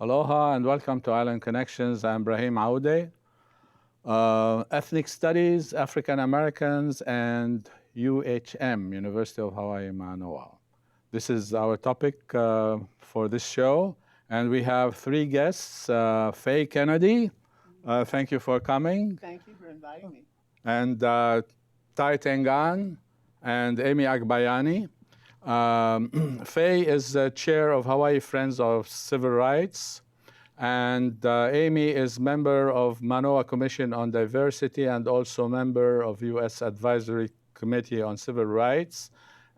Aloha and welcome to Island Connections. I'm Brahim Aude. Ethnic Studies, African Americans, and UHM, University of Hawaii Manoa. This is our topic for this show. And we have three guests. Faye Kennedy, thank you for coming. Thank you for inviting me. And Tai Tengan and Amy Agbayani. Faye is chair of Hawaii Friends of Civil Rights, and Amy is member of Manoa Commission on Diversity and also member of U.S. Advisory Committee on Civil Rights.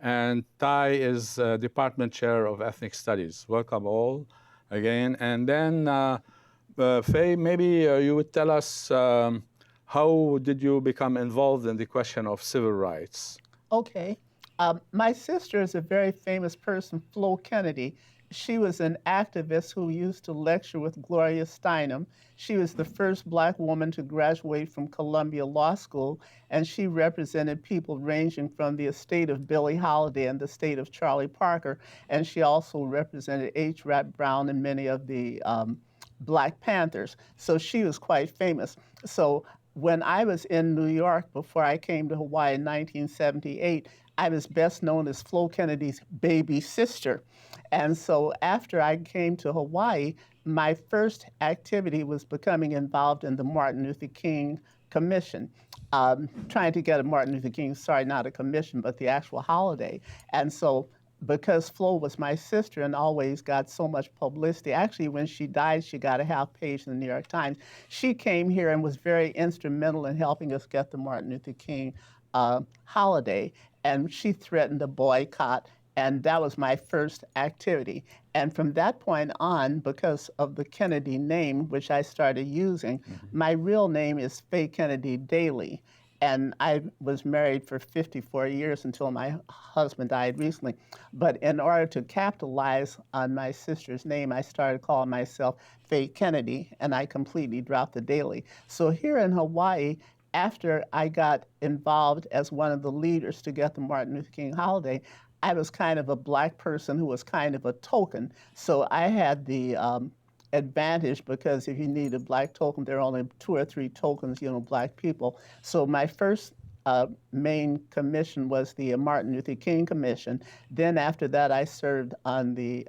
And Tai is department chair of Ethnic Studies. Welcome all again. And then Faye, maybe you would tell us how did you become involved in the question of civil rights? Okay. My sister is a very famous person, Flo Kennedy. She was an activist who used to lecture with Gloria Steinem. She was the first Black woman to graduate from Columbia Law School, and she represented people ranging from the estate of Billie Holiday and the state of Charlie Parker, and she also represented H. Rap Brown and many of the Black Panthers. So she was quite famous. So when I was in New York before I came to Hawaii in 1978, I was best known as Flo Kennedy's baby sister. And so after I came to Hawaii, my first activity was becoming involved in the Martin Luther King Commission, trying to get a Martin Luther King, sorry, not a commission, but the actual holiday. And so because Flo was my sister and always got so much publicity. Actually, when she died, she got a half page in the New York Times. She came here and was very instrumental in helping us get the Martin Luther King holiday. And she threatened a boycott, and that was my first activity. And from that point on, because of the Kennedy name, which I started using, my real name is Faye Kennedy Daly. And I was married for 54 years until my husband died recently. But in order to capitalize on my sister's name, I started calling myself Faye Kennedy, and I completely dropped the Daly. So here in Hawaii, after I got involved as one of the leaders to get the Martin Luther King holiday, I was kind of a Black person who was kind of a token. So I had the advantage because if you need a Black token, there are only 2 or 3 tokens, Black people. So my first main commission was the Martin Luther King Commission. Then after that, I served on the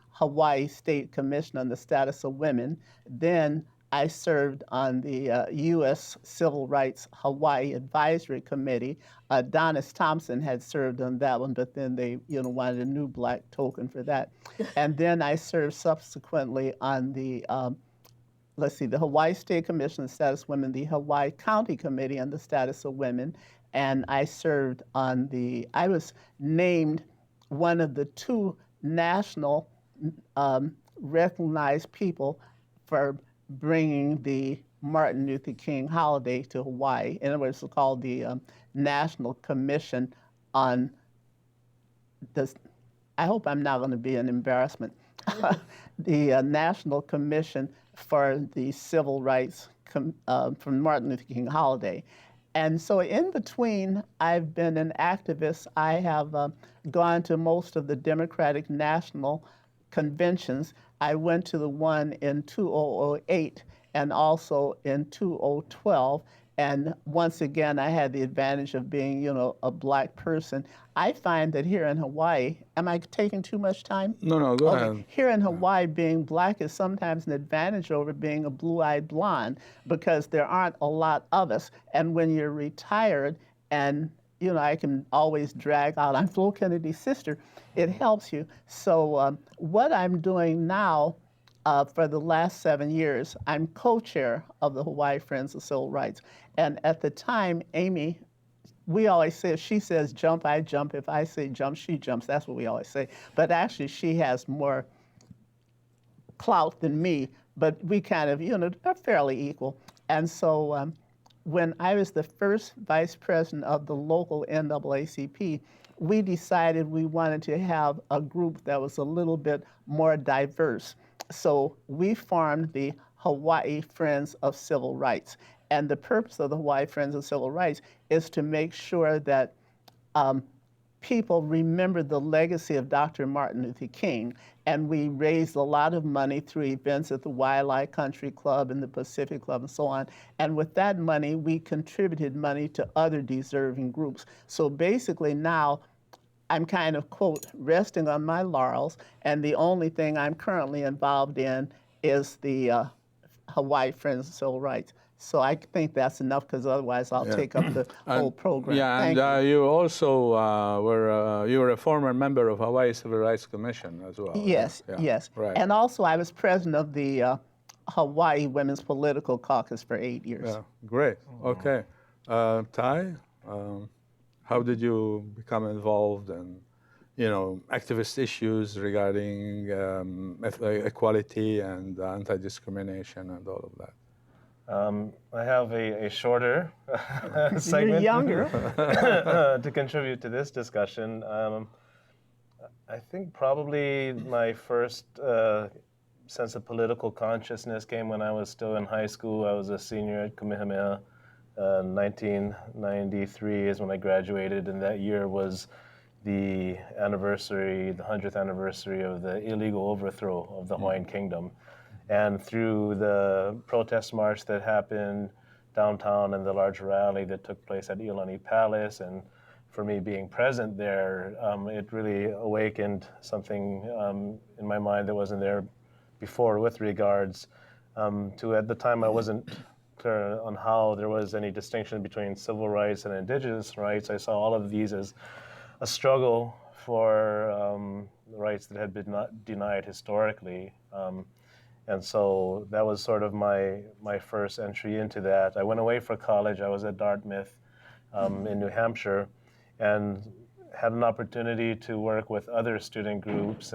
Hawaii State Commission on the Status of Women. Then I served on the U.S. Civil Rights Hawaii Advisory Committee. Donis Thompson had served on that one, but then they, wanted a new Black token for that. And then I served subsequently on the, the Hawaii State Commission on the Status of Women, the Hawaii County Committee on the Status of Women, and I served on I was named one of the 2 national recognized people for bringing the Martin Luther King holiday to Hawaii. In other words, it's called the National Commission on I hope I'm not going to be an embarrassment, the National Commission for the Civil Rights from Martin Luther King holiday. And so in between, I've been an activist. I have gone to most of the Democratic National conventions. I went to the one in 2008 and also in 2012. And once again, I had the advantage of being, a Black person. I find that here in Hawaii, am I taking too much time? No, go ahead. Here in Hawaii, being Black is sometimes an advantage over being a blue-eyed blonde because there aren't a lot of us. And when you're retired and I can always drag out, I'm Flo Kennedy's sister, it helps you. So what I'm doing now for the last 7 years, I'm co-chair of the Hawaii Friends of Civil Rights. And at the time, Amy, we always say, if she says jump, I jump. If I say jump, she jumps. That's what we always say. But actually, she has more clout than me, but we kind of, are fairly equal. And so when I was the first vice president of the local NAACP, we decided we wanted to have a group that was a little bit more diverse. So we formed the Hawaii Friends of Civil Rights. And the purpose of the Hawaii Friends of Civil Rights is to make sure that people remember the legacy of Dr. Martin Luther King, and we raised a lot of money through events at the Wildlife Country Club and the Pacific Club and so on. And with that money, we contributed money to other deserving groups. So basically now, I'm kind of, quote, resting on my laurels, and the only thing I'm currently involved in is the Hawaii Friends of Civil Rights. So I think that's enough, because otherwise I'll take up the whole program. Yeah, Thank and you. you also were a former member of Hawaii Civil Rights Commission as well. Yes, yeah, yes. Right. And also I was president of the Hawaii Women's Political Caucus for 8 years. Yeah, great. Okay. Ty, how did you become involved in, activist issues regarding equality and anti-discrimination and all of that? I have a shorter segment. You're younger. To contribute to this discussion. I think probably my first sense of political consciousness came when I was still in high school. I was a senior at Kamehameha. 1993 is when I graduated, and that year was the 100th anniversary of the illegal overthrow of the Hawaiian Kingdom. And through the protest march that happened downtown and the large rally that took place at Iolani Palace, and for me being present there, it really awakened something in my mind that wasn't there before with regards to, at the time, I wasn't clear on how there was any distinction between civil rights and indigenous rights. I saw all of these as a struggle for rights that had been denied historically. And so that was sort of my first entry into that. I went away for college. I was at Dartmouth in New Hampshire, and had an opportunity to work with other student groups,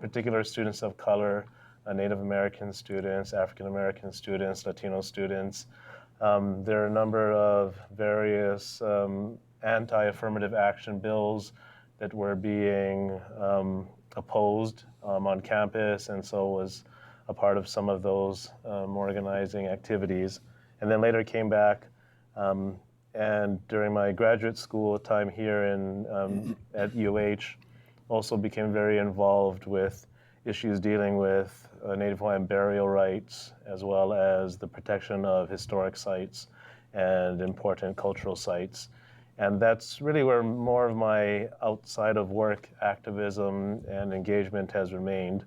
particular students of color, Native American students, African American students, Latino students. There are a number of various anti-affirmative action bills that were being opposed on campus, and so was a part of some of those organizing activities. And then later came back, and during my graduate school time here at UH, also became very involved with issues dealing with Native Hawaiian burial rights, as well as the protection of historic sites and important cultural sites. And that's really where more of my outside of work activism and engagement has remained.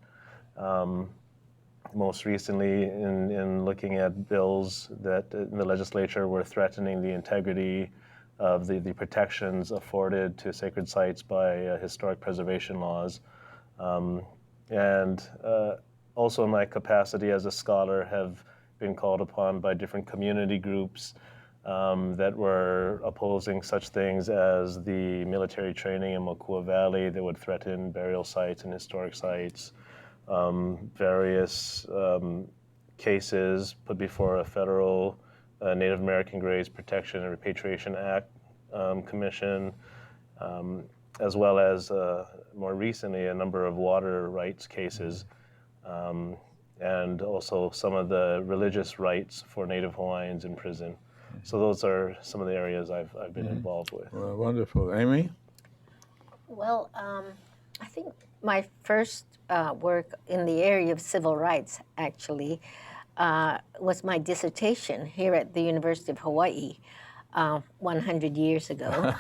Most recently in looking at bills that in the legislature were threatening the integrity of the protections afforded to sacred sites by historic preservation laws. And also in my capacity as a scholar have been called upon by different community groups that were opposing such things as the military training in Makua Valley that would threaten burial sites and historic sites. Various cases put before a federal Native American Graves Protection and Repatriation Act Commission, as well as more recently a number of water rights cases, and also some of the religious rights for Native Hawaiians in prison. So those are some of the areas I've been involved with. Well, wonderful. Amy? Well, I think my first work in the area of civil rights, actually, was my dissertation here at the University of Hawaii 100 years ago.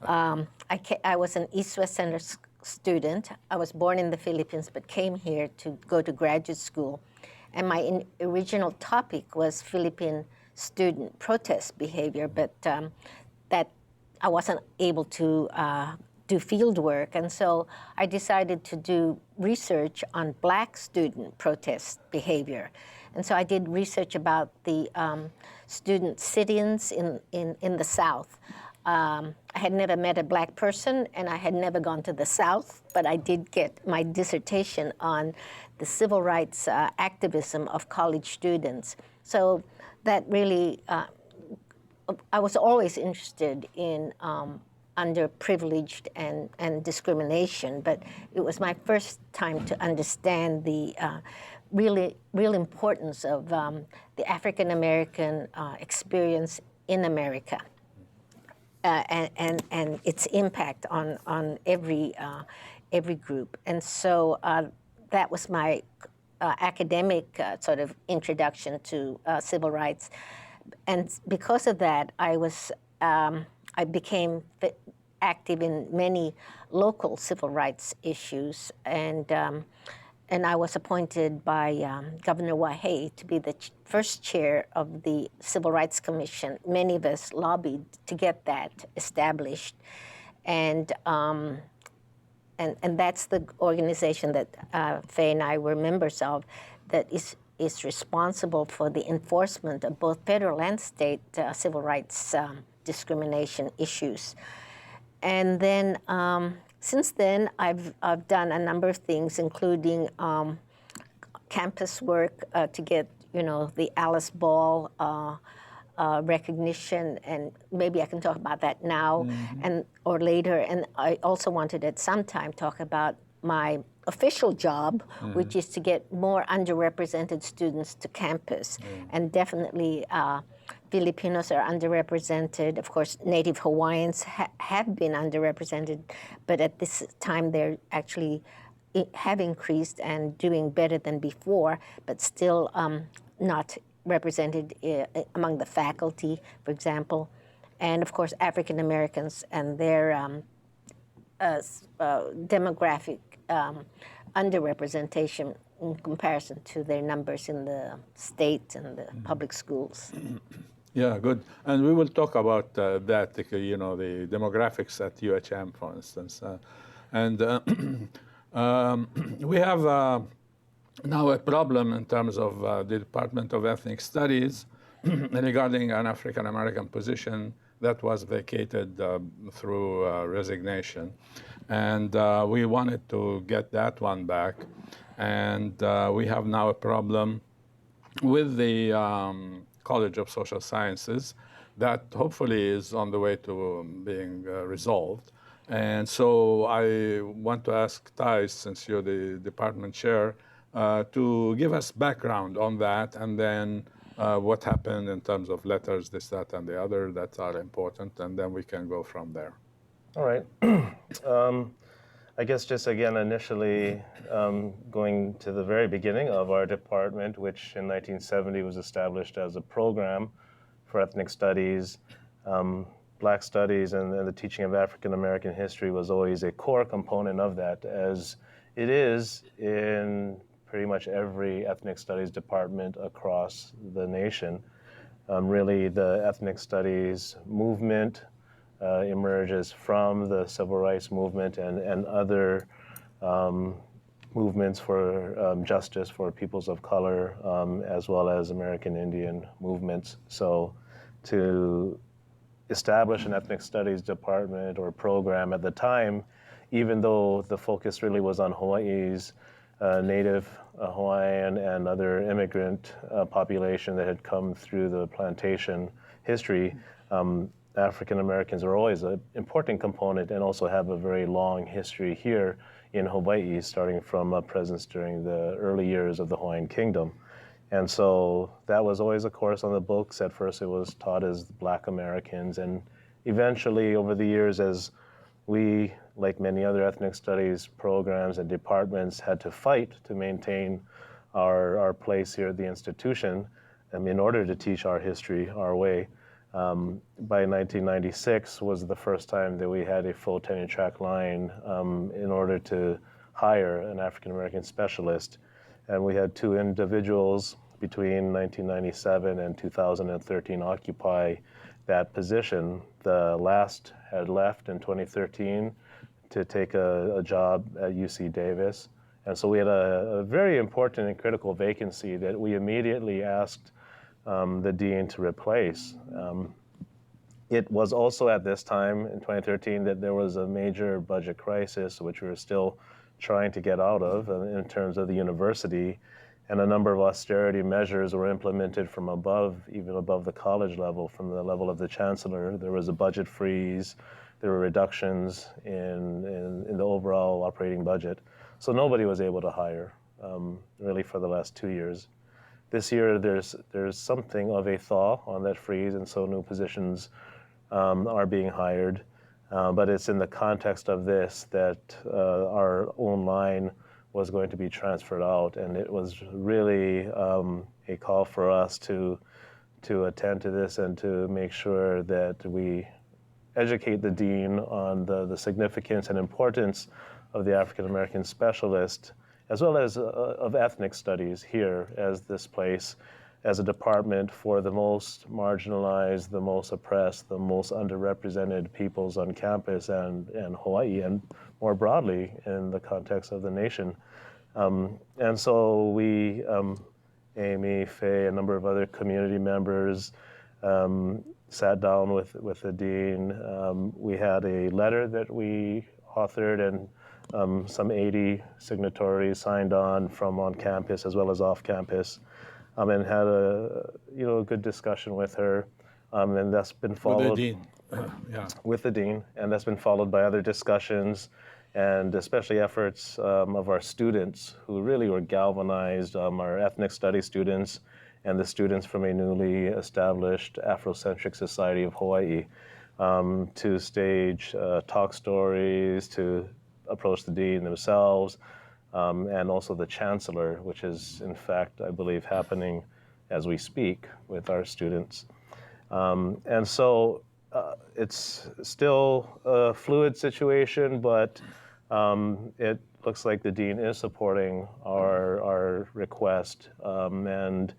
I was an East-West Center student. I was born in the Philippines, but came here to go to graduate school. And my original topic was Philippine student protest behavior, but that I wasn't able to do field work, and so I decided to do research on Black student protest behavior. And so I did research about the student sit-ins in the South. I had never met a Black person, and I had never gone to the South, but I did get my dissertation on the civil rights activism of college students. So that really, I was always interested in underprivileged and discrimination, but it was my first time to understand the real importance of the African American experience in America. and its impact on every group. And so that was my academic sort of introduction to civil rights. And because of that, I became active in many local civil rights issues, and I was appointed by Governor Wahe to be the first chair of the Civil Rights Commission. Many of us lobbied to get that established, and that's the organization that Faye and I were members of, that is responsible for the enforcement of both federal and state civil rights discrimination issues. And then since then, I've done a number of things, including campus work to get, the Alice Ball recognition, and maybe I can talk about that now or later. And I also wanted at some time talk about my official job, which is to get more underrepresented students to campus, and definitely Filipinos are underrepresented. Of course, Native Hawaiians have been underrepresented, but at this time they're actually have increased and doing better than before, but still not represented among the faculty, for example. And of course, African Americans and their demographic underrepresentation in comparison to their numbers in the state and the public schools. Yeah, good. And we will talk about that, the demographics at UHM, for instance. We have now a problem in terms of the Department of Ethnic Studies regarding an African American position that was vacated through resignation. And we wanted to get that one back. And we have now a problem with the College of Social Sciences that hopefully is on the way to being resolved. And so I want to ask Thais, since you're the department chair, to give us background on that, and then what happened in terms of letters, this, that, and the other that are important, and then we can go from there. All right. I guess just again, initially going to the very beginning of our department, which in 1970 was established as a program for ethnic studies. Black studies and the teaching of African American history was always a core component of that, as it is in pretty much every ethnic studies department across the nation. Really, the ethnic studies movement emerges from the civil rights movement and other movements for justice for peoples of color, as well as American Indian movements. So to establish an ethnic studies department or program at the time, even though the focus really was on Hawaii's Native Hawaiian and other immigrant population that had come through the plantation history, African Americans are always an important component and also have a very long history here in Hawaii, starting from a presence during the early years of the Hawaiian Kingdom. And so that was always a course on the books. At first it was taught as Black Americans, and eventually over the years, as we, like many other ethnic studies programs and departments, had to fight to maintain our place here at the institution in order to teach our history our way. By 1996 was the first time that we had a full tenure track line in order to hire an African American specialist. And we had two individuals between 1997 and 2013 occupy that position. The last had left in 2013 to take a job at UC Davis. And so we had a very important and critical vacancy that we immediately asked the dean to replace. It was also at this time in 2013 that there was a major budget crisis, which we were still trying to get out of in terms of the university, and a number of austerity measures were implemented from above, even above the college level, from the level of the chancellor. There was a budget freeze, there were reductions in the overall operating budget. So nobody was able to hire, really, for the last 2 years. This year, there's something of a thaw on that freeze, and so new positions are being hired. But it's in the context of this that our own line was going to be transferred out, and it was really a call for us to attend to this and to make sure that we educate the dean on the significance and importance of the African American specialist, as well as of ethnic studies here as this place, as a department for the most marginalized, the most oppressed, the most underrepresented peoples on campus and Hawaii, and more broadly in the context of the nation. And so we, Amy, Faye, a number of other community members, sat down with the dean. We had a letter that we authored, and some 80 signatories signed on from on campus as well as off campus, and had a good discussion with her, and that's been followed With the dean. Yeah. with the dean, and that's been followed by other discussions, and especially efforts of our students who really were galvanized, our ethnic studies students and the students from a newly established Afrocentric Society of Hawaii, to stage talk stories, to approach the dean themselves, and also the chancellor, which is in fact, I believe, happening as we speak with our students. And so it's still a fluid situation, but it looks like the dean is supporting our request, and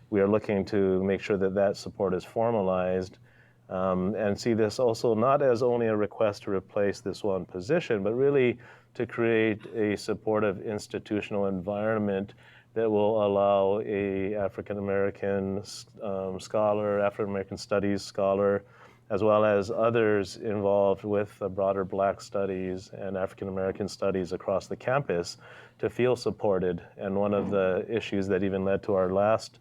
we are looking to make sure that that support is formalized, and see this also not as only a request to replace this one position, but really to create a supportive institutional environment that will allow a African American scholar, African American studies scholar, as well as others involved with broader Black studies and African American studies across the campus to feel supported. And one of the issues that even led to our last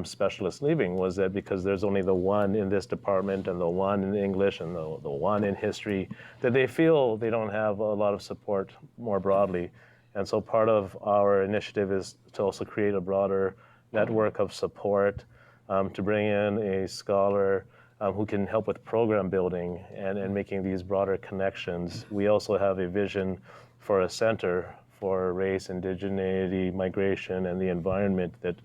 specialist leaving was that because there's only the one in this department and the one in English and the one in history, that they feel they don't have a lot of support more broadly. And so part of our initiative is to also create a broader network of support, to bring in a scholar who can help with program building and making these broader connections. We also have a vision for a center for race, indigeneity, migration, and the environment that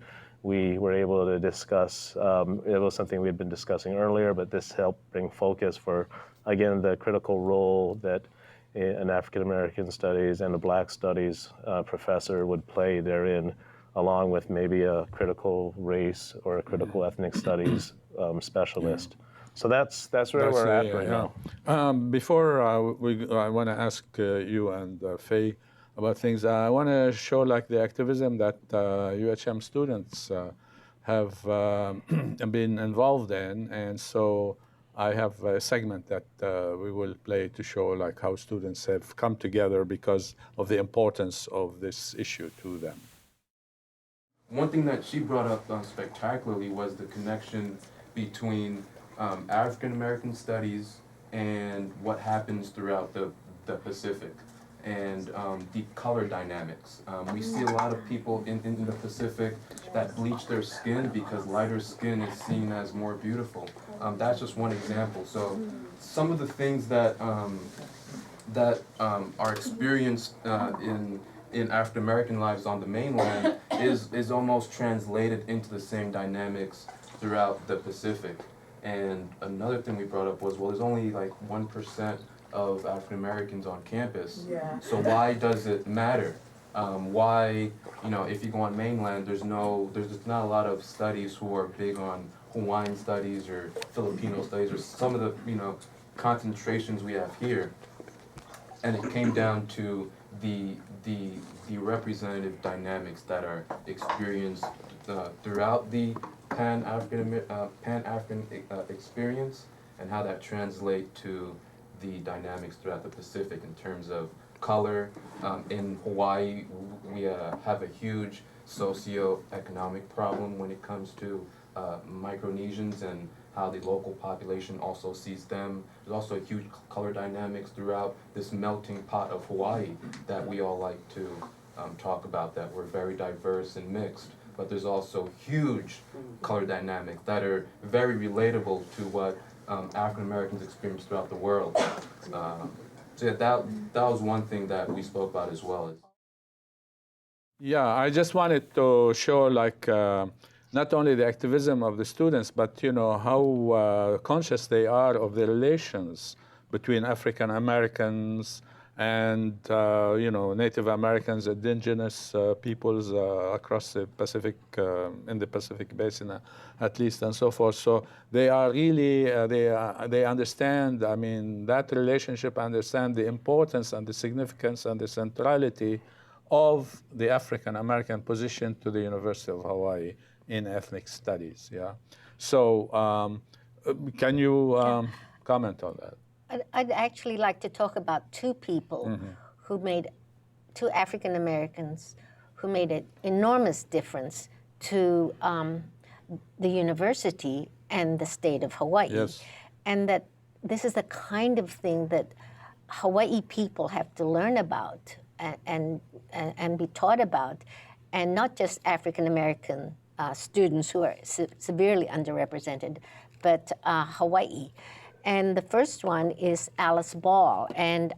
we were able to discuss. It was something we had been discussing earlier, but this helped bring focus for, again, the critical role that an African American studies and a Black studies professor would play therein, along with maybe a critical race or a critical ethnic studies specialist. So that's where we're at right now. Before I want to ask you and Faye about things, I want to show like the activism that UHM students have been involved in, and so I have a segment that we will play to show like how students have come together because of the importance of this issue to them. One thing that she brought up spectacularly was the connection between African American studies and what happens throughout the Pacific, and the color dynamics. We see a lot of people in the Pacific that bleach their skin because lighter skin is seen as more beautiful. That's just one example. So some of the things that are experienced in African American lives on the mainland is almost translated into the same dynamics throughout the Pacific. And another thing we brought up was, well, there's only like 1% of African Americans on campus. Yeah. So why does it matter? Why, if you go on mainland, there's just not a lot of studies who are big on Hawaiian studies or Filipino studies or some of the, concentrations we have here. And it came down to the representative dynamics that are experienced throughout the Pan-African experience, and how that translate to the dynamics throughout the Pacific in terms of color. In Hawaii, we have a huge socio-economic problem when it comes to Micronesians and how the local population also sees them. There's also a huge color dynamics throughout this melting pot of Hawaii that we all like to talk about, that we're very diverse and mixed. But there's also huge color dynamics that are very relatable to what African Americans experience throughout the world. So yeah, that was one thing that we spoke about as well. Yeah, I just wanted to show like not only the activism of the students, but how conscious they are of the relations between African Americans and Native Americans, indigenous peoples across the Pacific, in the Pacific Basin, at least, and so forth. So they are really they understand. I mean, that relationship, understand the importance and the significance and the centrality of the African American position to the University of Hawaii in ethnic studies. Yeah. So can you comment on that? I'd actually like to talk about two people who made, two African Americans who made an enormous difference to the university and the state of Hawaii. Yes. And that this is the kind of thing that Hawaii people have to learn about and be taught about, and not just African American students who are severely underrepresented, but Hawaii. And the first one is Alice Ball, and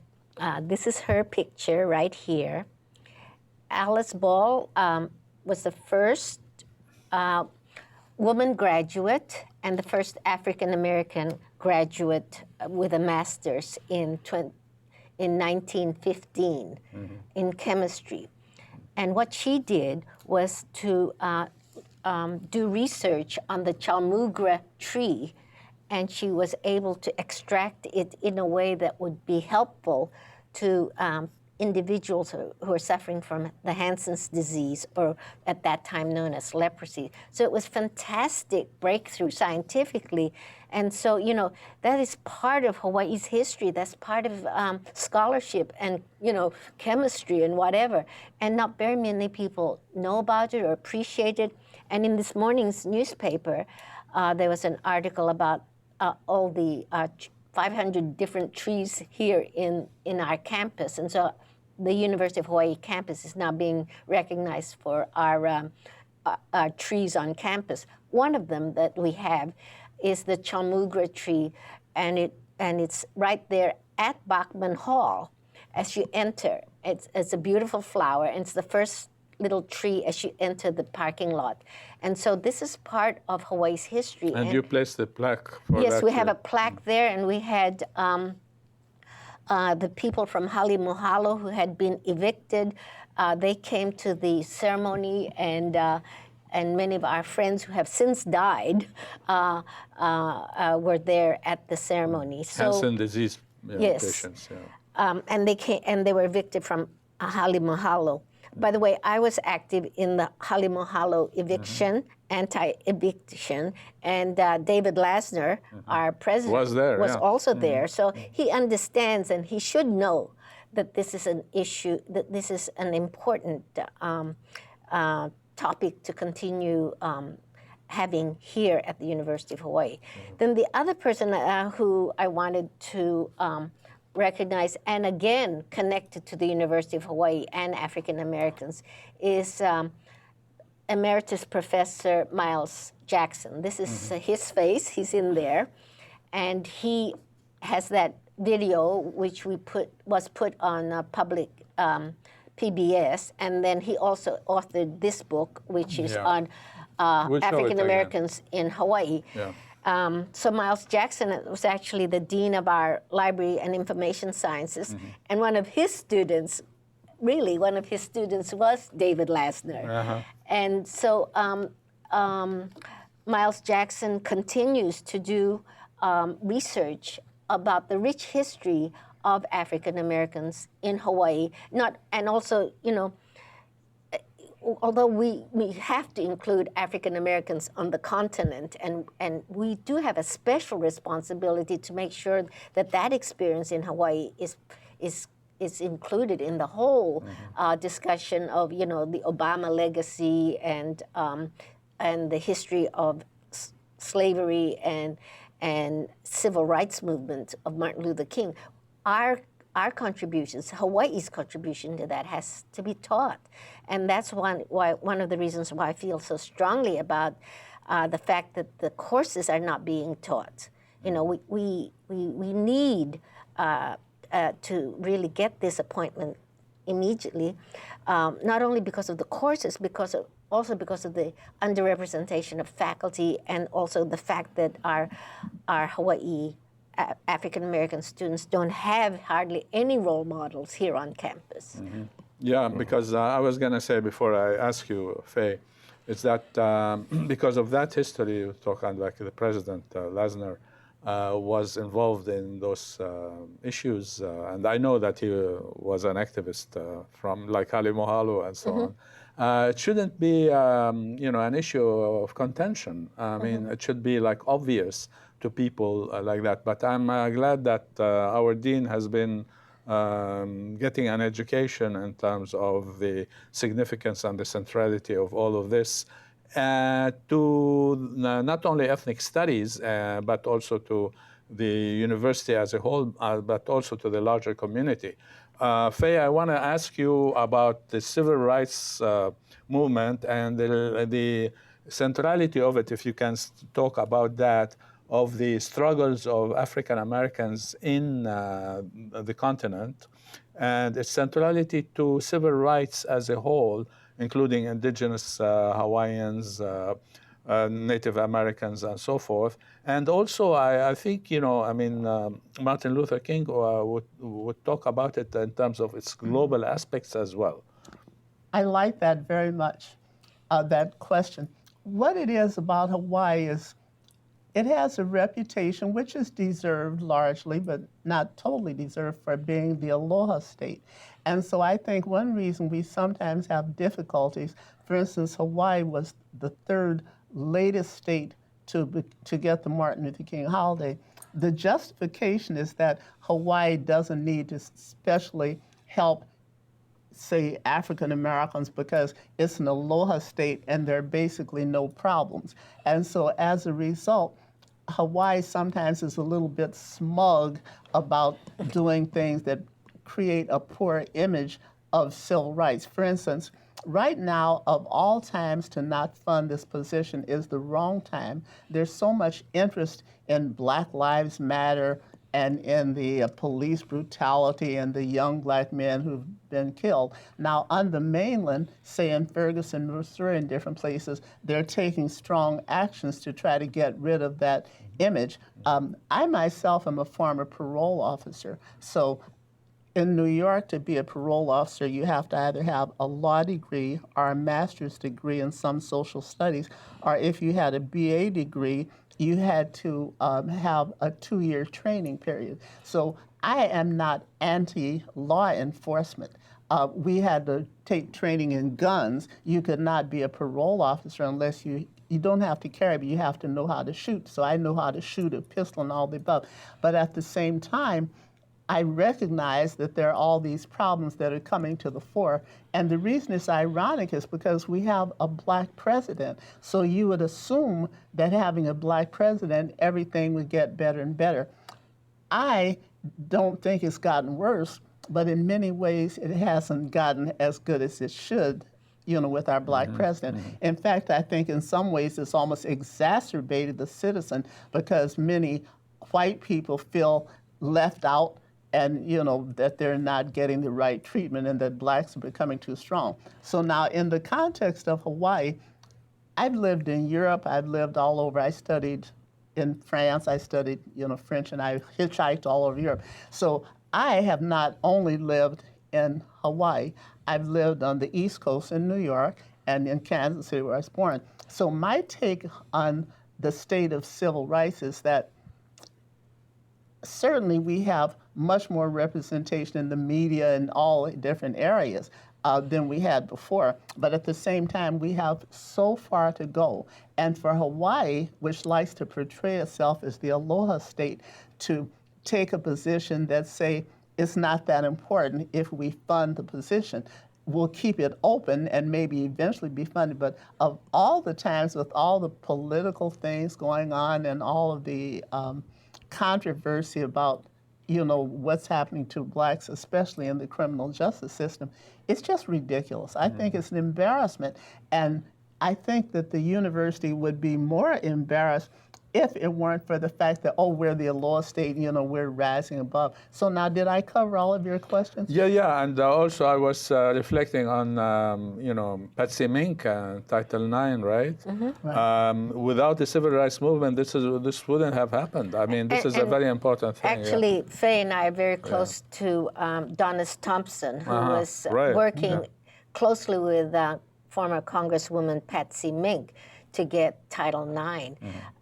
this is her picture right here. Alice Ball was the first woman graduate and the first African American graduate with a master's in 1915 in chemistry. And what she did was to do research on the Chalmugra tree, and she was able to extract it in a way that would be helpful to individuals who are suffering from the Hansen's disease, or at that time known as leprosy. So it was fantastic breakthrough scientifically. And so, that is part of Hawaii's history. That's part of scholarship and, chemistry and whatever. And not very many people know about it or appreciate it. And in this morning's newspaper, there was an article about all the 500 different trees here in our campus. And so the University of Hawaii campus is now being recognized for our trees on campus. One of them that we have is the Chalmugra tree, and it's right there at Bachman Hall as you enter. It's a beautiful flower, and it's the first little tree as you enter the parking lot. And so this is part of Hawaii's history. And you placed the plaque for that. Yes, we have a plaque there, and we had the people from Halimohalo who had been evicted. They came to the ceremony, and many of our friends who have since died were there at the ceremony. So, Hansen disease yes. patients. Yeah. And they came, and they were evicted from Halimohalo. By the way, I was active in the Halimohalo eviction, anti-eviction, and David Lasner, our president, was also there. So he understands, and he should know that this is an issue, that this is an important topic to continue having here at the University of Hawaii. Then the other person who I wanted to recognize, and again connected to the University of Hawaii and African Americans, is Emeritus Professor Miles Jackson. This is his face, he's in there, and he has that video which was put on public PBS, and then he also authored this book, which is on African Americans in Hawaii. Yeah. So Miles Jackson was actually the dean of our Library and Information Sciences, and one of his students was David Lasner. And so Miles Jackson continues to do research about the rich history of African Americans in Hawaii. Although we have to include African Americans on the continent, and we do have a special responsibility to make sure that experience in Hawaii is included in the whole discussion of the Obama legacy and the history of slavery and civil rights movement of Martin Luther King. Our contributions, Hawaii's contribution to that, has to be taught. And that's one of the reasons why I feel so strongly about the fact that the courses are not being taught. You know, we need to really get this appointment immediately, not only because of the courses, also because of the underrepresentation of faculty, and also the fact that our Hawaii African American students don't have hardly any role models here on campus. Yeah, because I was going to say before I ask you, Faye, it's that because of that history you talk on, like the President Lasner was involved in those issues, and I know that he was an activist from like Ali Mohalo and so on. It shouldn't be, an issue of contention. I mean, it should be like obvious to people like that. But I'm glad that our dean has been getting an education in terms of the significance and the centrality of all of this to not only ethnic studies, but also to the university as a whole, but also to the larger community. Faye, I want to ask you about the civil rights movement and the centrality of it, if you can talk about that, of the struggles of African Americans in the continent and its centrality to civil rights as a whole, including indigenous Hawaiians, Native Americans, and so forth. And also, I think, Martin Luther King would talk about it in terms of its global aspects as well. I like that very much, that question. What it is about Hawaii is it has a reputation, which is deserved largely, but not totally deserved, for being the aloha state. And so I think one reason we sometimes have difficulties, for instance, Hawaii was the third latest state to get the Martin Luther King holiday. The justification is that Hawaii doesn't need to especially help, say, African Americans because it's an aloha state and there are basically no problems. And so as a result, Hawaii sometimes is a little bit smug about doing things that create a poor image of civil rights. For instance, right now, of all times to not fund this position is the wrong time. There's so much interest in Black Lives Matter and in the police brutality and the young black men who've been killed. Now, on the mainland, say in Ferguson, Missouri, and different places, they're taking strong actions to try to get rid of that image. I myself am a former parole officer, so in New York, to be a parole officer, you have to either have a law degree or a master's degree in some social studies, or if you had a BA degree, you had to have a 2-year training period. So I am not anti-law enforcement. We had to take training in guns. You could not be a parole officer unless you don't have to carry, but you have to know how to shoot. So I know how to shoot a pistol and all the above. But at the same time, I recognize that there are all these problems that are coming to the fore. And the reason it's ironic is because we have a black president. So you would assume that having a black president, everything would get better and better. I don't think it's gotten worse, but in many ways it hasn't gotten as good as it should, with our black president. In fact, I think in some ways it's almost exacerbated the citizen because many white people feel left out and that they're not getting the right treatment and that blacks are becoming too strong. So now in the context of Hawaii, I've lived in Europe, I've lived all over. I studied in France, I studied French, and I hitchhiked all over Europe. So I have not only lived in Hawaii, I've lived on the East Coast in New York and in Kansas City where I was born. So my take on the state of civil rights is that certainly we have much more representation in the media and all different areas than we had before. But at the same time, we have so far to go. And for Hawaii, which likes to portray itself as the aloha state, to take a position that say it's not that important if we fund the position. We'll keep it open and maybe eventually be funded. But of all the times with all the political things going on and all of the controversy about what's happening to blacks, especially in the criminal justice system, it's just ridiculous. I think it's an embarrassment. And I think that the university would be more embarrassed if it weren't for the fact that, oh, we're the Aloha State, you know, we're rising above. So now, did I cover all of your questions? Yeah, and also I was reflecting on, you know, Patsy Mink, Title IX, right? Without the civil rights movement, this wouldn't have happened. I mean, this is a very important thing. Actually, Faye and I are very close to Donis Thompson, who was working closely with former Congresswoman Patsy Mink to get Title IX.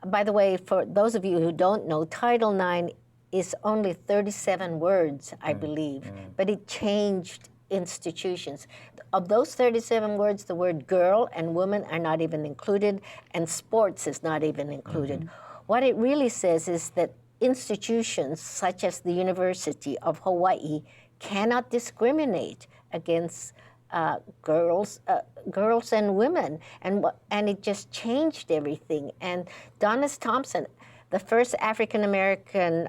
By the way, for those of you who don't know, Title IX is only 37 words, I believe, but it changed institutions. Of those 37 words, the word girl and woman are not even included, and sports is not even included. What it really says is that institutions such as the University of Hawaii cannot discriminate against girls and women, and it just changed everything. And Donis Thompson, the first African American,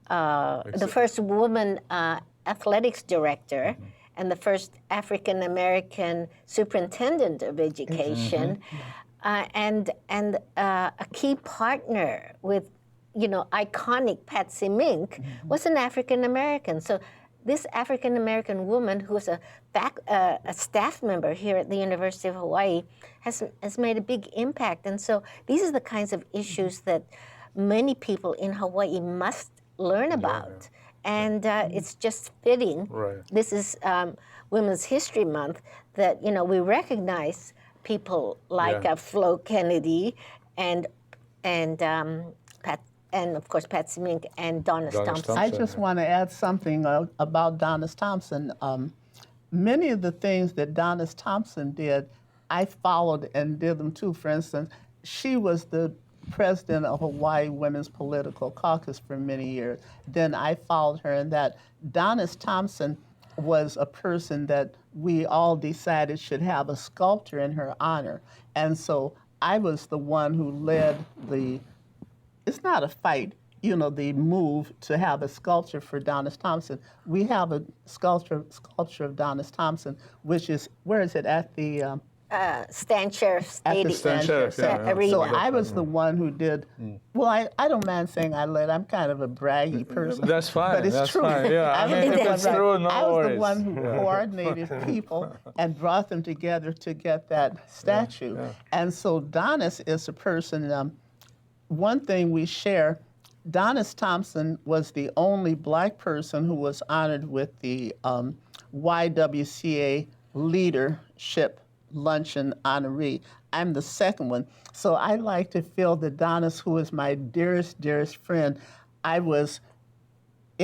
the first woman athletics director, and the first African American superintendent of education, and a key partner with, you know, iconic Patsy Mink, was an African American. So this African American woman, who was a staff member here at the University of Hawaii, has made a big impact. And so these are the kinds of issues that many people in Hawaii must learn about. And it's just fitting. This is Women's History Month, that, you know, we recognize people like Flo Kennedy and of course Patsy Mink and Donis Thompson. I just want to add something about Donis Thompson. Many of the things that Donis Thompson did, I followed and did them too. For instance, she was the president of Hawaii Women's Political Caucus for many years. Then I followed her in that. Donis Thompson was a person that we all decided should have a sculpture in her honor. And so I was the one who led it's not a fight, you know, the move to have a sculpture for Donis Thompson. We have a sculpture of Donis Thompson, which is, where is it, at the... Stan Sheriff Stadium. At the Stan Sheriff Arena. So I was the one who did, well, I don't mind saying I led. I'm kind of a braggy person. That's fine. But it's that's true. Fine. Yeah, I mean, if it's true, no I was worries. the one who coordinated people and brought them together to get that statue. And so Donis is a person, one thing we share, Donis Thompson was the only Black person who was honored with the YWCA Leadership Luncheon honoree. I'm the second one. So I like to feel that Donis, who is my dearest, dearest friend,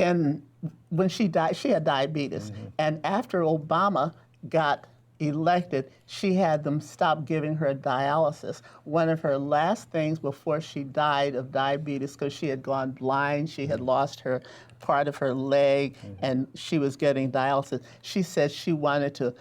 when she died, she had diabetes. And after Obama got elected, she had them stop giving her dialysis. One of her last things before she died of diabetes, because she had gone blind, she had lost her part of her leg, and she was getting dialysis. She said she wanted to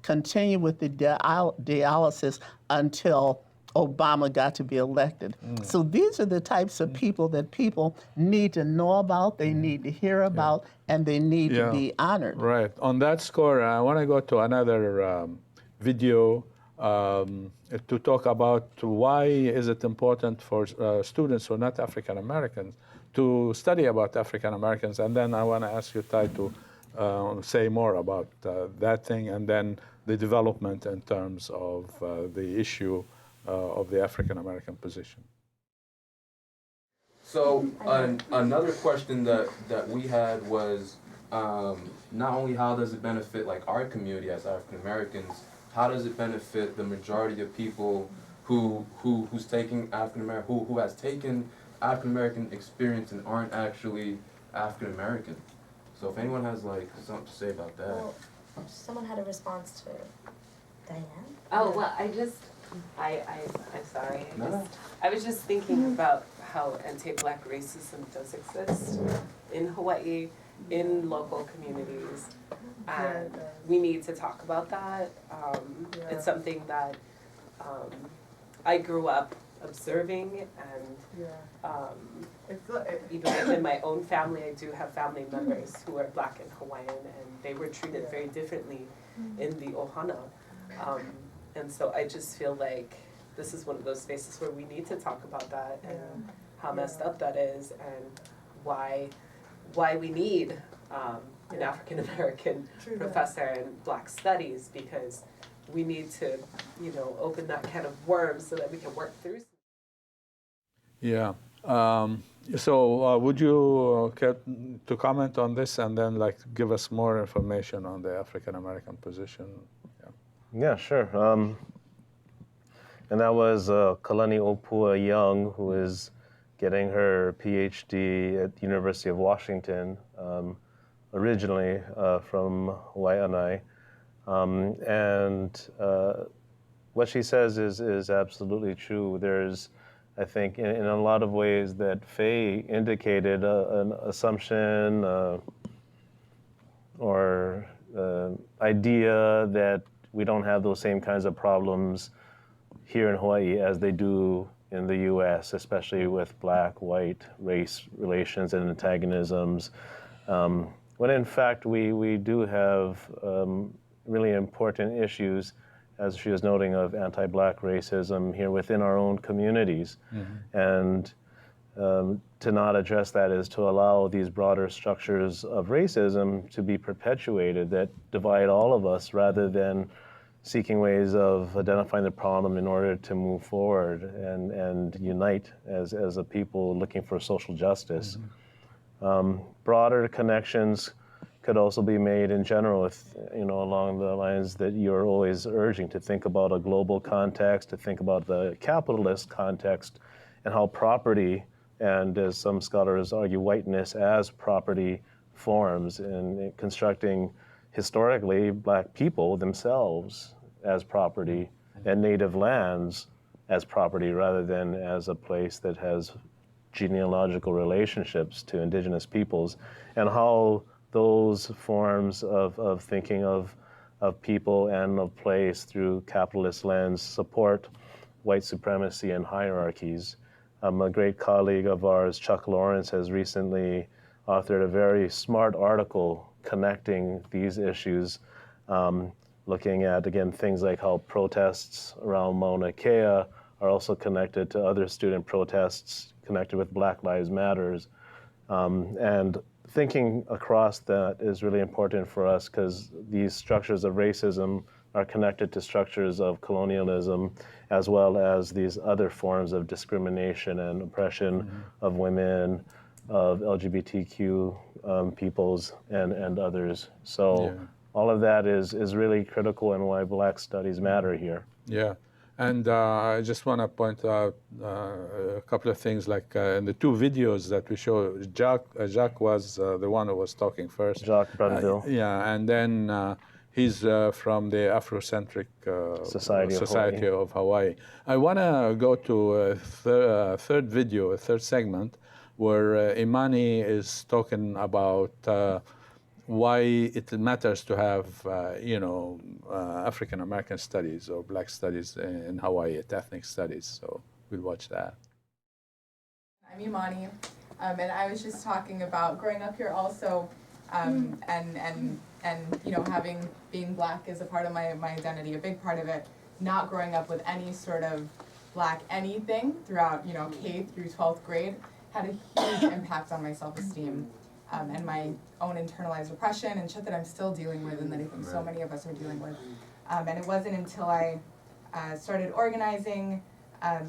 continue with the dialysis until Obama got to be elected. So these are the types of people that people need to know about, they need to hear about, and they need to be honored. Right. On that score, I want to go to another video to talk about why is it important for students who are not African Americans to study about African Americans, and then I want to ask you, Ty, to say more about that thing, and then the development in terms of the issue of the African American position. So another question that we had was not only how does it benefit like our community as African Americans, how does it benefit the majority of people who's taking who has taken African American experience and aren't actually African American. So if anyone has like something to say about that. Well, someone had a response to Diane. Oh well, I'm sorry. I was just thinking about how anti-Black racism does exist in Hawaii, in local communities, and we need to talk about that. It's something that I grew up observing, and even within my own family, I do have family members who are Black and Hawaiian, and they were treated very differently in the Ohana. And so I just feel like this is one of those spaces where we need to talk about that and how messed up that is, and why we need an African American professor in Black Studies, because we need to, open that can of worms so that we can work through. Yeah. So would you care to comment on this and then give us more information on the African American position? Yeah, sure. And that was Kalani Opua Young, who is getting her PhD at the University of Washington, originally from Waianae. And what she says is absolutely true. There's, I think, in a lot of ways that Faye indicated an assumption or idea that we don't have those same kinds of problems here in Hawaii as they do in the U.S., especially with black-white race relations and antagonisms. When in fact we do have really important issues, as she was noting, of anti-black racism here within our own communities. And to not address that is to allow these broader structures of racism to be perpetuated that divide all of us, rather than seeking ways of identifying the problem in order to move forward and unite as a people looking for social justice. Broader connections could also be made in general, if, along the lines that you're always urging, to think about a global context, to think about the capitalist context, and how property, and as some scholars argue, whiteness as property forms in constructing historically black people themselves as property and native lands as property, rather than as a place that has genealogical relationships to indigenous peoples, and how those forms of thinking of people and of place through capitalist lens support white supremacy and hierarchies. A great colleague of ours, Chuck Lawrence, has recently authored a very smart article connecting these issues, looking at, again, things like how protests around Mauna Kea are also connected to other student protests connected with Black Lives Matters. And thinking across that is really important for us, because these structures of racism are connected to structures of colonialism, as well as these other forms of discrimination and oppression of women, of LGBTQ peoples, and others. So all of that is really critical, and why Black studies matter here. Yeah. And I just want to point out a couple of things, in the two videos that we show, Jacques was the one who was talking first. Jacques Brunville. Yeah, and then he's from the Afrocentric Society of Hawaii. I want to go to a third video, a third segment, where Imani is talking about why it matters to have, African American studies or Black studies in Hawaii, ethnic studies. So we'll watch that. I'm Imani, and I was just talking about growing up here also, and being Black is a part of my identity, a big part of it. Not growing up with any sort of Black anything throughout, K through 12th grade had a huge impact on my self-esteem. And my own internalized oppression and shit that I'm still dealing with, and that I think so many of us are dealing with. And it wasn't until I started organizing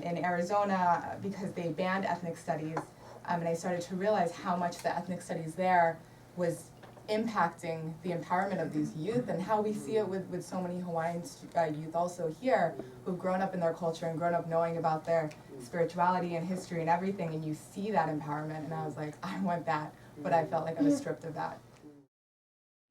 in Arizona, because they banned ethnic studies, and I started to realize how much the ethnic studies there was impacting the empowerment of these youth, and how we see it with so many Hawaiian youth also here, who've grown up in their culture and grown up knowing about their spirituality and history and everything, and you see that empowerment, and I was like, I want that. But I felt like I was stripped of that.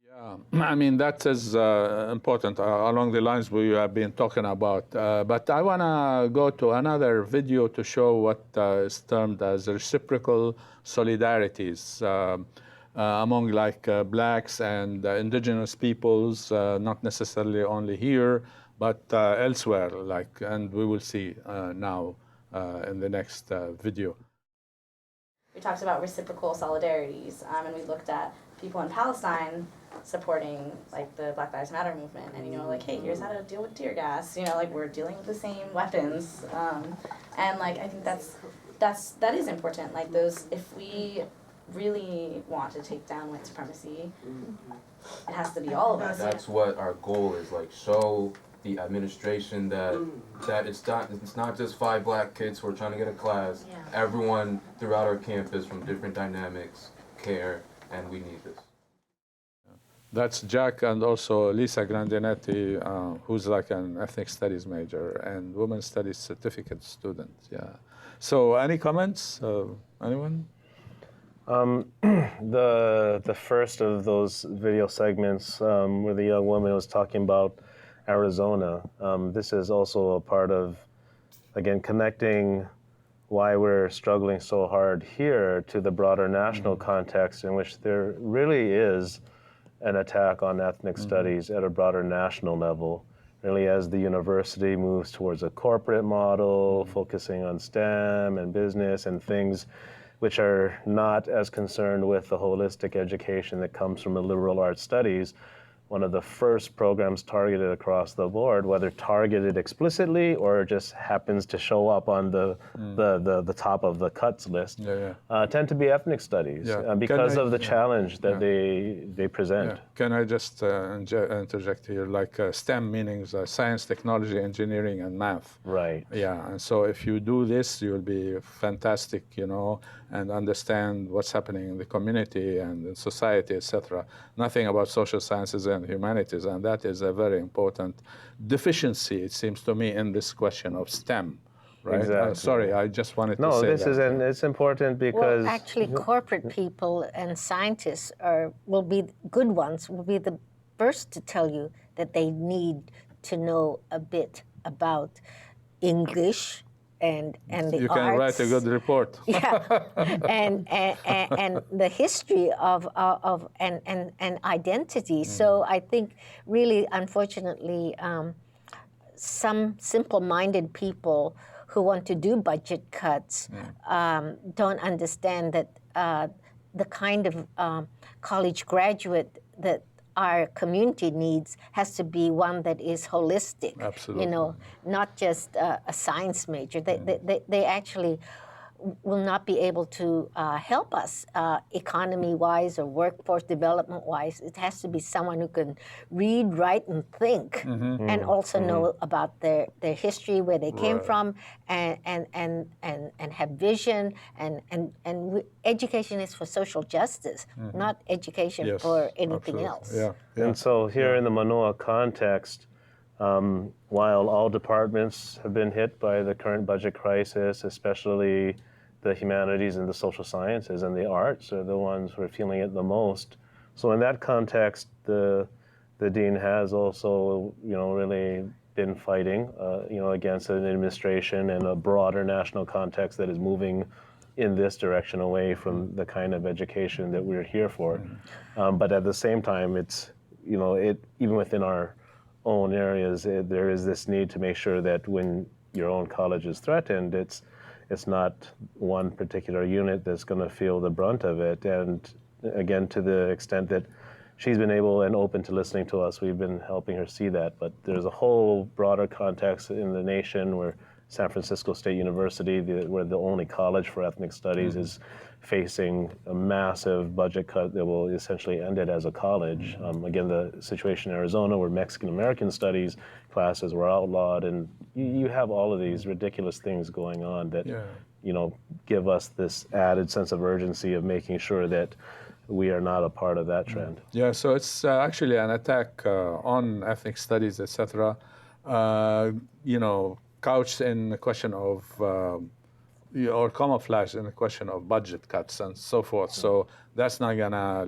Yeah, I mean, that is important along the lines we have been talking about. But I want to go to another video to show what is termed as reciprocal solidarities among blacks and indigenous peoples, not necessarily only here, but elsewhere. And we will see now in the next video. We talked about reciprocal solidarities, and we looked at people in Palestine supporting like the Black Lives Matter movement, and like, hey, here's how to deal with tear gas. Like we're dealing with the same weapons, and like I think that is important. Like those, if we really want to take down white supremacy, it has to be all of us. That's what our goal is. Like show the administration that it's not just 5 black kids who are trying to get a class. Yeah. Everyone throughout our campus from different dynamics care, and we need this. That's Jack and also Lisa Grandinetti, who's like an ethnic studies major and women's studies certificate student. Yeah. So any comments? Anyone? The first of those video segments where the young woman was talking about Arizona. This is also a part of, again, connecting why we're struggling so hard here to the broader national context in which there really is an attack on ethnic studies at a broader national level. Really, as the university moves towards a corporate model, focusing on STEM and business and things which are not as concerned with the holistic education that comes from the liberal arts studies, one of the first programs targeted across the board, whether targeted explicitly or just happens to show up on the top of the cuts list, tend to be ethnic studies because of the challenge that they present. Yeah. Can I just interject here? Like STEM meanings science, technology, engineering, and math. Right. Yeah, and so if you do this, you'll be fantastic, and understand what's happening in the community and in society, etc. Nothing about social sciences and humanities, and that is a very important deficiency, it seems to me, in this question of STEM. Right? Exactly. Sorry, I just wanted to say No, this that. it's important because... Well, actually, corporate people and scientists will be good ones, will be the first to tell you that they need to know a bit about English and the you can arts. write a good report. Yeah, and the history of and identity. So I think really, unfortunately, some simple-minded people who want to do budget cuts don't understand that the kind of college graduate that our community needs has to be one that is holistic. Absolutely. Not just a science major. They actually will not be able to help us economy-wise or workforce development-wise. It has to be someone who can read, write, and think, and also know about their history, where they came from, and have vision. And education is for social justice, not education for anything else. Yeah. And so here in the Manoa context, while all departments have been hit by the current budget crisis, especially the humanities and the social sciences and the arts are the ones who are feeling it the most. So in that context, the dean has also, really been fighting, against an administration and a broader national context that is moving in this direction away from the kind of education that we're here for. But at the same time, it's, even within our own areas, there is this need to make sure that when your own college is threatened, it's not one particular unit that's going to feel the brunt of it. And again, to the extent that she's been able and open to listening to us, we've been helping her see that. But there's a whole broader context in the nation where San Francisco State University, we're the only college for ethnic studies, is facing a massive budget cut that will essentially end it as a college. Again, the situation in Arizona where Mexican American studies classes were outlawed, and you have all of these ridiculous things going on that give us this added sense of urgency of making sure that we are not a part of that trend. Yeah, so it's actually an attack on ethnic studies, etc. Couched in the question of, or camouflaged in the question of budget cuts and so forth. So that's not gonna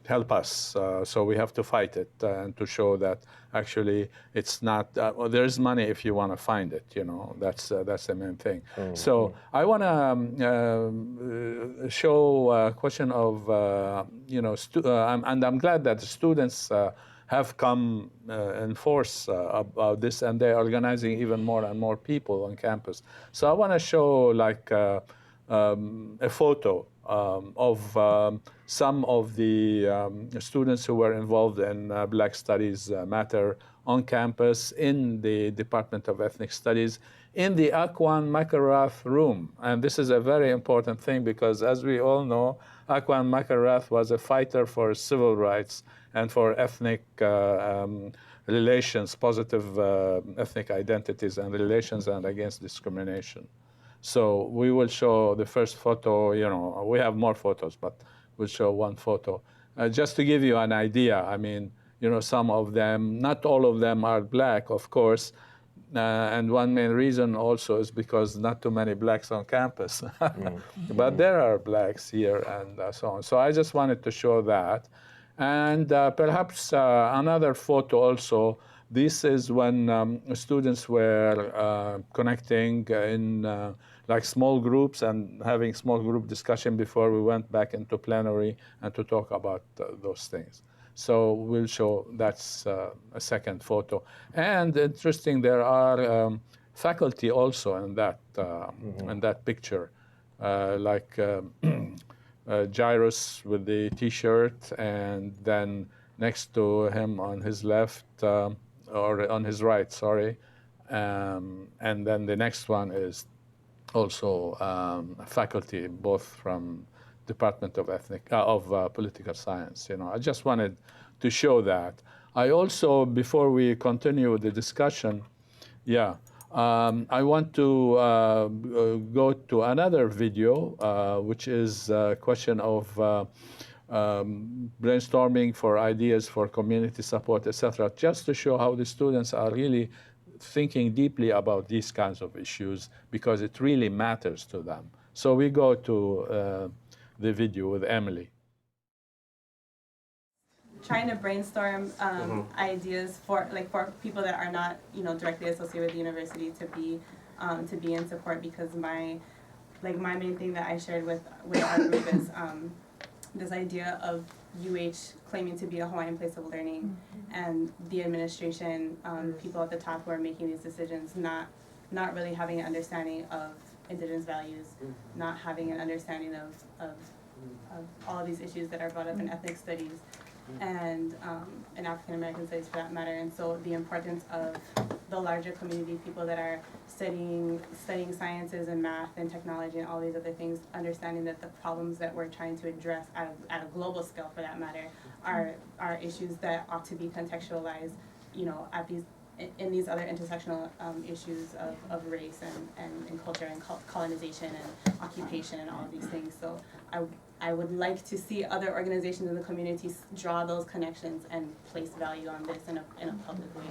help us. So we have to fight it and to show that actually it's not. There is money if you want to find it. That's the main thing. So I want to show a question of and I'm glad that the students have come in force about this, and they're organizing even more and more people on campus. So I want to show a photo some of the students who were involved in Black Studies Matter on campus in the Department of Ethnic Studies in the Akwan Makarath room. And this is a very important thing because, as we all know, Akwan Makarath was a fighter for civil rights and for ethnic relations, positive ethnic identities and relations, and against discrimination. So we will show the first photo. You know, we have more photos, but we'll show one photo. Just to give you an idea, I mean, you know, some of them, not all of them are black, of course, and one main reason also is because not too many blacks on campus. But there are blacks here and so on. So I just wanted to show that. And perhaps another photo also. This is when students were connecting in like small groups and having small group discussion before we went back into plenary and to talk about those things. So we'll show that's a second photo. And interesting, there are faculty also in that picture, like Jairus with the T-shirt, and then next to him on his left, or on his right, sorry, and then the next one is also faculty, both from Department of Political Science. You know, I just wanted to show that. I also, before we continue the discussion, I want to go to another video, which is a question of brainstorming for ideas for community support, etc., just to show how the students are really thinking deeply about these kinds of issues because it really matters to them. So we go to the video with Emily. Trying to brainstorm ideas for people that are not directly associated with the university to be in support, because my main thing that I shared with our group is this idea of UH claiming to be a Hawaiian place of learning, and the administration, people at the top who are making these decisions, not really having an understanding of indigenous values, not having an understanding of all of these issues that are brought up in ethnic studies and in African American studies for that matter. And so the importance of the larger community, people that are studying sciences and math and technology and all these other things, understanding that the problems that we're trying to address at a global scale for that matter are issues that ought to be contextualized, in these other intersectional issues of race and culture and colonization and occupation and all of these things. So I would like to see other organizations in the community draw those connections and place value on this in a public way.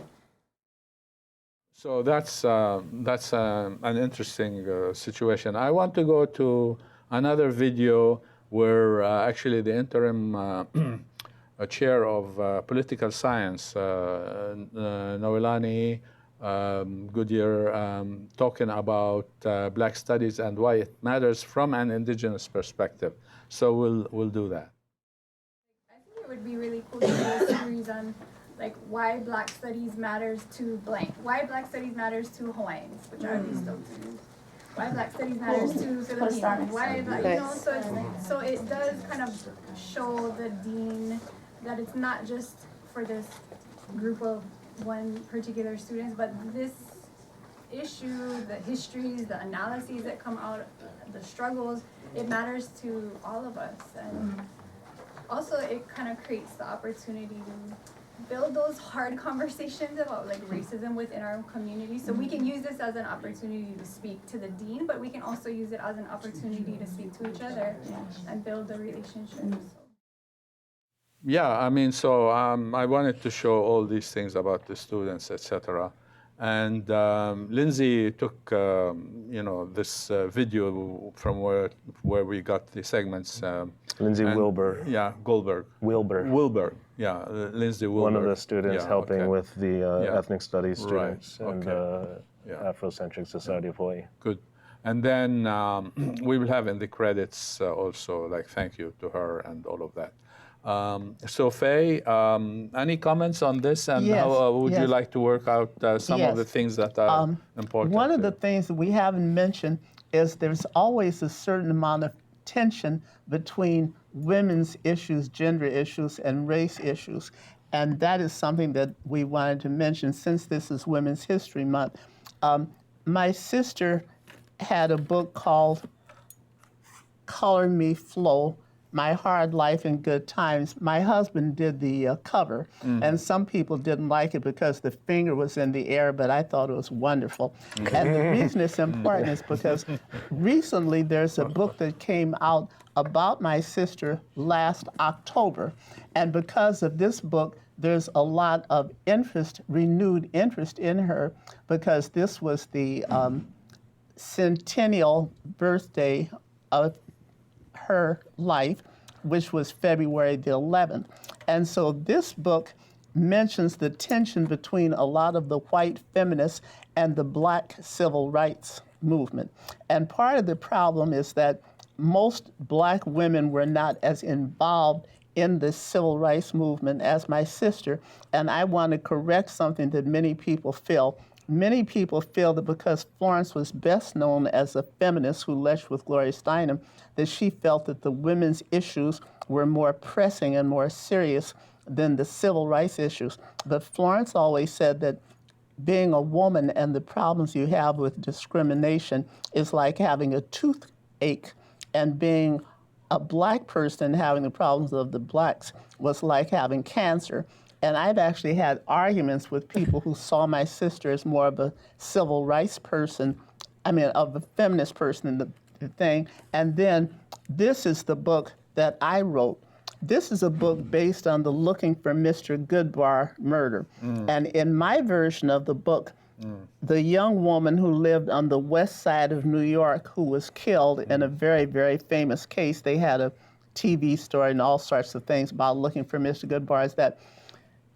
So that's an interesting situation. I want to go to another video where actually the interim chair of political science, Noelani Goodyear, talking about Black studies and why it matters from an indigenous perspective. So we'll do that. I think it would be really cool to do a series on why Black studies matters to blank, why Black studies matters to Hawaiians, which are these still to why Black studies matters to Filipinos, why Black, so it does kind of show the dean that it's not just for this group of one particular students, but this issue, the histories, the analyses that come out, the struggles, it matters to all of us. And also it kind of creates the opportunity to build those hard conversations about racism within our community. So we can use this as an opportunity to speak to the dean, but we can also use it as an opportunity to speak to each other and build the relationships. Yeah, I mean, so I wanted to show all these things about the students, etc. And Lindsay took, this video from where we got the segments. Lindsay Wilbur. Yeah, Goldberg. Wilbur. Yeah, Lindsay Wilbur. One of the students helping with the ethnic studies students and Afrocentric Society of Hawaii. Good. And then we will have in the credits also thank you to her and all of that. So Faye, any comments on this, and how would you like to work out some of the things that are important? One of the things that we haven't mentioned is there's always a certain amount of tension between women's issues, gender issues, and race issues. And that is something that we wanted to mention since this is Women's History Month. My sister had a book called Color Me Flow, My Hard Life in Good Times. My husband did the cover, and some people didn't like it because the finger was in the air, but I thought it was wonderful. And the reason it's important is because recently there's a book that came out about my sister last October, and because of this book, there's a lot of interest, renewed interest in her, because this was the centennial birthday of her life, which was February the 11th. And so this book mentions the tension between a lot of the white feminists and the black civil rights movement. And part of the problem is that most black women were not as involved in the civil rights movement as my sister. And I want to correct something that many people feel. Many people feel that because Florence was best known as a feminist who lectured with Gloria Steinem, that she felt that the women's issues were more pressing and more serious than the civil rights issues. But Florence always said that being a woman and the problems you have with discrimination is like having a toothache, and being a black person having the problems of the blacks was like having cancer. And I've actually had arguments with people who saw my sister as more of a civil rights person, of a feminist person in the thing. And then this is the book that I wrote. This is a book based on the Looking for Mr. Goodbar murder. And in my version of the book, the young woman who lived on the west side of New York who was killed in a very, very famous case, they had a TV story and all sorts of things about looking for Mr. Goodbar, is that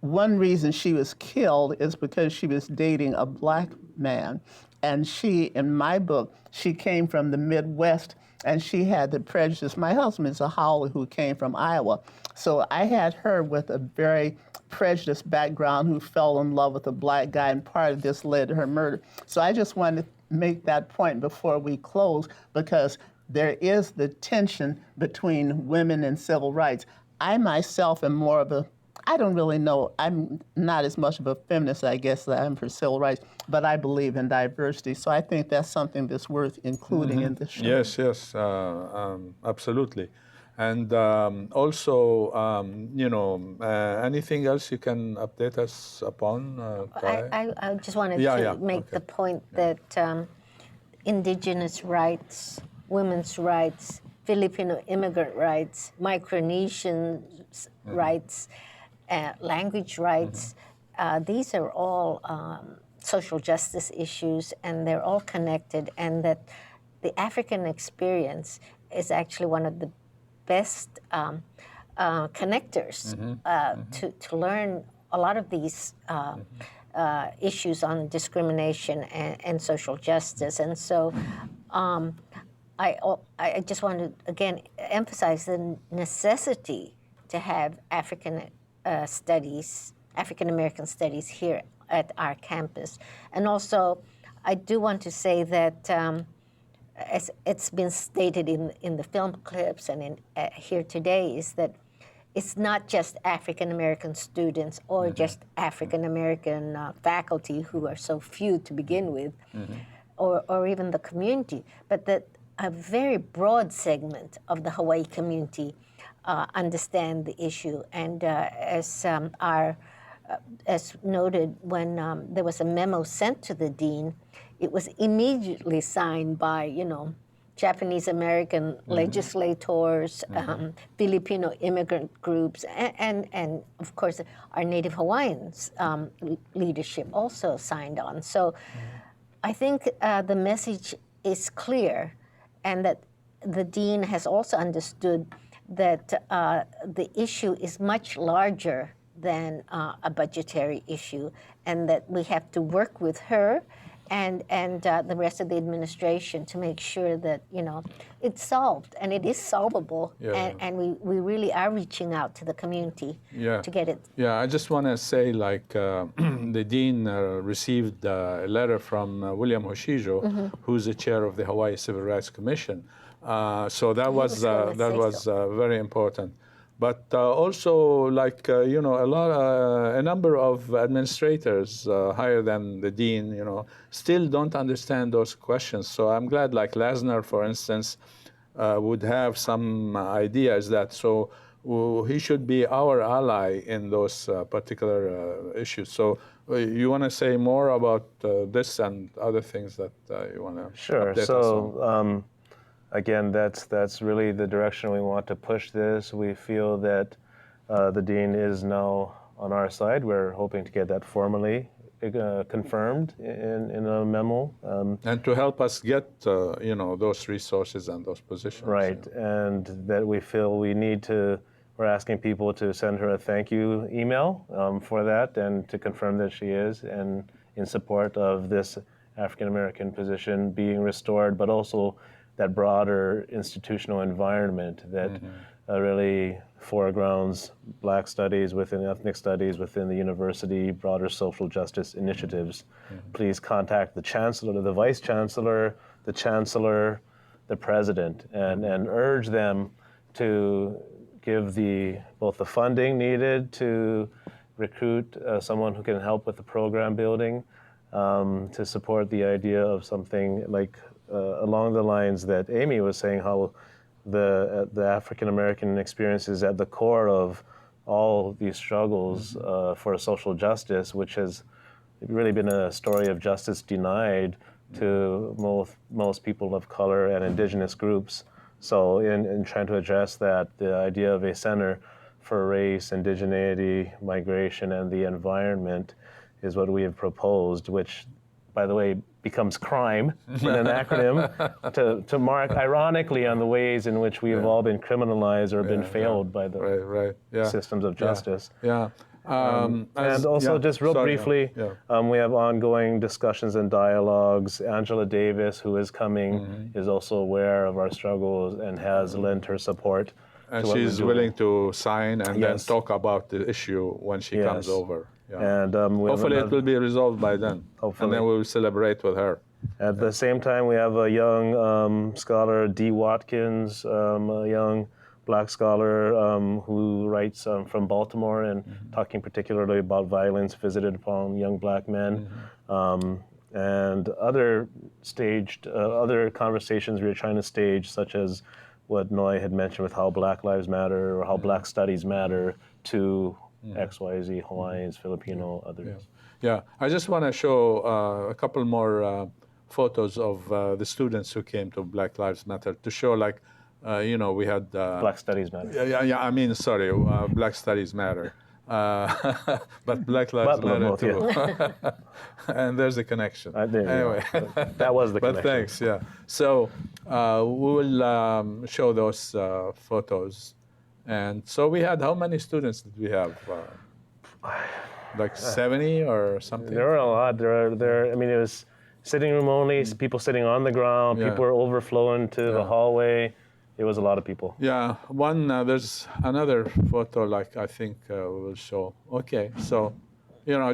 one reason she was killed is because she was dating a black man. And she, in my book, she came from the Midwest, and she had the prejudice. My husband is a Howley who came from Iowa. So I had her with a very prejudiced background who fell in love with a black guy, and part of this led to her murder. So I just wanted to make that point before we close, because there is the tension between women and civil rights. I myself am more of a, I don't really know, I'm not as much of a feminist, I guess, as I am for civil rights, but I believe in diversity. So I think that's something that's worth including in the show. Yes, absolutely. And also, anything else you can update us upon? I just wanted to make the point that indigenous rights, women's rights, Filipino immigrant rights, Micronesian rights, language rights, these are all social justice issues, and they're all connected, and that the African experience is actually one of the best connectors to learn a lot of these issues on discrimination and social justice. And so I just want to, again, emphasize the necessity to have African studies, African American studies here at our campus. And also, I do want to say that as it's been stated in the film clips and in here today, is that it's not just African American students or just African American faculty, who are so few to begin with, or even the community, but that a very broad segment of the Hawaii community understand the issue. And as noted, when there was a memo sent to the dean, it was immediately signed by, Japanese American legislators, Filipino immigrant groups, and of course our Native Hawaiians leadership also signed on. So I think the message is clear, and that the dean has also understood that the issue is much larger than a budgetary issue, and that we have to work with her and the rest of the administration to make sure that it's solved, and it is solvable, and we really are reaching out to the community to get it. Yeah, I just want to say, the dean received a letter from William Hoshijo, who's the chair of the Hawaii Civil Rights Commission, So that was very important. But also, like a number of administrators higher than the dean, still don't understand those questions. So I'm glad, like Lasner, for instance, would have some ideas that he should be our ally in those particular issues. So you want to say more about this and other things that you want to update us on? Again, that's really the direction we want to push this. We feel that the dean is now on our side. We're hoping to get that formally confirmed in a memo. And to help us get those resources and those positions. Right, and that we feel we need to. We're asking people to send her a thank you email for that, and to confirm that she is and in support of this African American position being restored, but also that broader institutional environment that really foregrounds Black studies within ethnic studies within the university, broader social justice initiatives. Please contact the chancellor, the vice chancellor, the chancellor, the president, and urge them to give both the funding needed to recruit someone who can help with the program building, to support the idea of something like along the lines that Amy was saying, how the African American experience is at the core of all these struggles for social justice, which has really been a story of justice denied to most people of color and indigenous groups. So in trying to address that, the idea of a center for race, indigeneity, migration, and the environment is what we have proposed, which, by the way, becomes crime in an acronym to mark ironically on the ways in which we have all been criminalized or been failed by the systems of justice. And also, just real briefly, we have ongoing discussions and dialogues. Angela Davis, who is coming, is also aware of our struggles and has lent her support. And she's willing to sign and then talk about the issue when she comes over. And hopefully it will be resolved by then. Hopefully. And then we will celebrate with her. At the same time, we have a young scholar, Dee Watkins, a young Black scholar who writes from Baltimore and talking particularly about violence visited upon young Black men, and other conversations we are trying to stage, such as what Noy had mentioned with how Black Lives Matter or how Black Studies matter to XYZ, Hawaiians, Filipino, others. Yeah, I just want to show a couple more photos of the students who came to Black Lives Matter to show, like, we had... Black Studies Matter. I mean, sorry, Black Studies Matter. But Black Lives Matter too. And there's a connection. Anyway. That was the connection. But thanks, yeah. So we will show those photos. And so we had, how many students did we have? Like 70 or something? There were a lot. I mean, it was sitting room only, people sitting on the ground, people were overflowing to the hallway. It was a lot of people. Yeah, there's another photo, like I think we will show. Okay, so,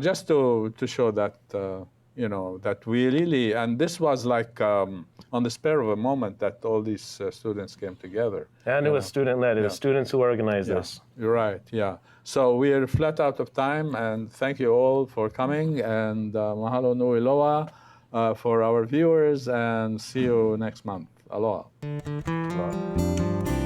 just to show that, that we really, and this was like on the spur of a moment that all these students came together. And it was student-led. It was students who organized this. You're right, yeah. So we are flat out of time, and thank you all for coming, and mahalo nui loa for our viewers, and see you next month. Aloha. Aloha.